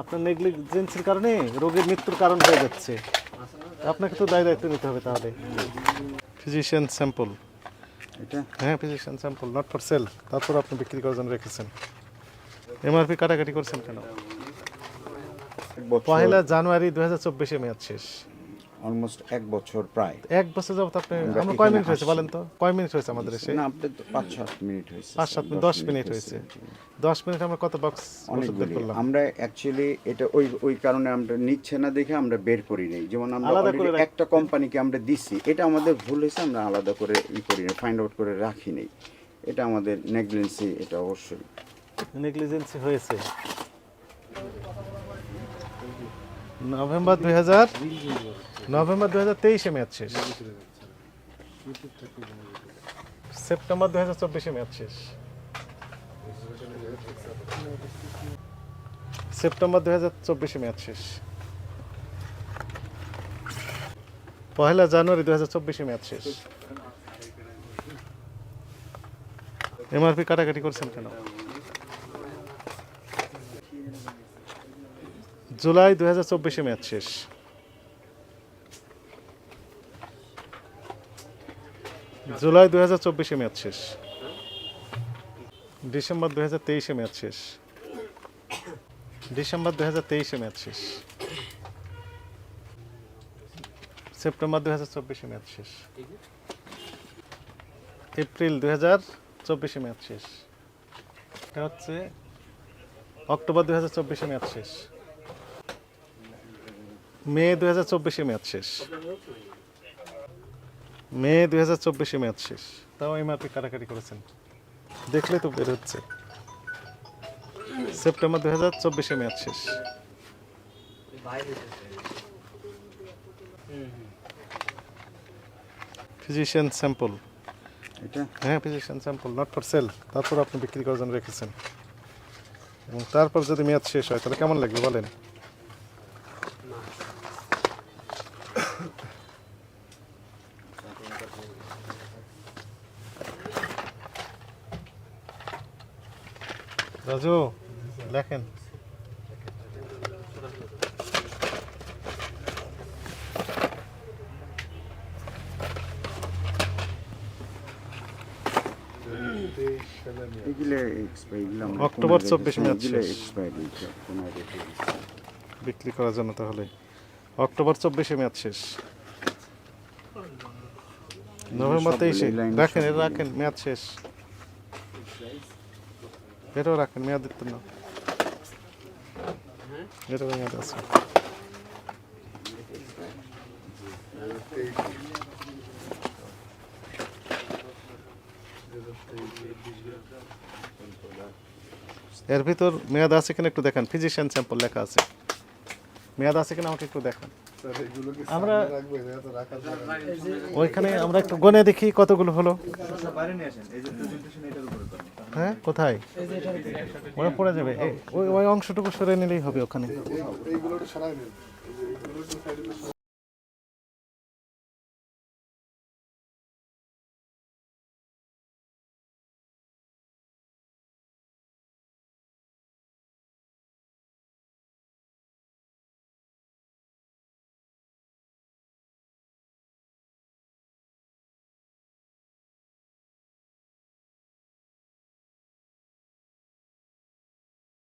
আপনার নেগলিজেন্সির কারণে রোগীর মৃত্যুর কারণ হয়ে যাচ্ছে। আপনাকে তো দায়িত্ব নিতে হবে তাহলে। ফিজিশিয়ান স্যাম্পল, এটা হ্যাঁ physician sample, not for sale. তারপর আপনি বিক্রি করার জন্য রেখেছেন। এমআরপি কাটাকাটি করছেন কেন? পহেলা জানুয়ারি 2024 মেয়াদ শেষ। অলমোস্ট 1 বছর প্রায়। 1 বছর যাবত আপনি, আমরা কয় মিনিট হয়েছে বলেন তো, কয় মিনিট হয়েছে আমাদের এসে? না, আপনি তো 5-7 মিনিট হয়েছে। 5-7 মিনিট, 10 মিনিট হয়েছে। 10 মিনিট আমরা কত বক্স ওষুধ বের করলাম? আমরা অ্যাকচুয়ালি এটা ওই কারণে আমরা নিচ্ছে না দেখে আমরা বের করি নাই। যেমন আমরা আলাদা অলরেডি করে একটা কোম্পানিকে আমরা দিছি, এটা আমাদের ভুল হয়েছে, আমরা আলাদা করে করি না, ফাইন্ড আউট করে রাখি নাই। এটা আমাদের নেগলিজেন্সি, এটা অবশ্যই নেগলিজেন্সি হয়েছে। নভেম্বর 2023 মেয়াদ শেষ। সেপ্টেম্বর 2024 মেয়াদ শেষ। সেপ্টেম্বর 2024 মেয়াদ শেষ। পহেলা জানুয়ারি 2024 মেয়াদ শেষ। এমআরপি কাটাকাটি করছেন কেন? জুলাই 2024 মেয়াদ শেষ। জুলাই 2024 মেয়াদ শেষ। ডিসেম্বর 2023 মেয়াদ শেষ। ডিসেম্বর 2023 মেয়াদ শেষ। সেপ্টেম্বর 2024 মেয়াদ শেষ। এপ্রিল 2024 মেয়াদ শেষ। এটা হচ্ছে অক্টোবর 2024 মেয়াদ শেষ। মে 2024 মেয়াদ শেষ। মে 2024 মেয়াদ শেষ। তাও এমআরপি কাটাকাটি করেছেন, দেখলে তো বের হচ্ছে। সেপ্টেম্বর 2024 মেয়াদ শেষ। ফিজিশিয়ান স্যাম্পল, এটা হ্যাঁ physician sample, not for sale. তারপর আপনি বিক্রি করার জন্য রেখেছেন। এবং তারপর যদি মেয়াদ শেষ হয় তাহলে কেমন লাগবে বলেন? রাজু লেখেন। এগুলো এক্সপায়ারি, অক্টোবর 24 মেয়াদ শেষ। এক্সপায়ারি বিক্রি করার জন্য তাহলে অক্টোবর 24 মেয়াদ শেষ। নভেম্বর 23 রাখেন, এটা রাখেন, মেয়াদ শেষ। এটাও রাখেন, মেয়াদ দিত না, এটাও মেয়াদ আছে। এর ভিতর মেয়াদ আছে কিনা একটু দেখান। ফিজিশিয়ান স্যাম্পল লেখা আছে, মেয়াদ আছে কিনা আমাকে একটু দেখান। আমরা ওইখানে আমরা একটু গনে দেখি কতগুলো হলো। হ্যাঁ কোথায় ওরা পড়ে যাবে, ওই অংশটুকু সরে নিলেই হবে ওখানে।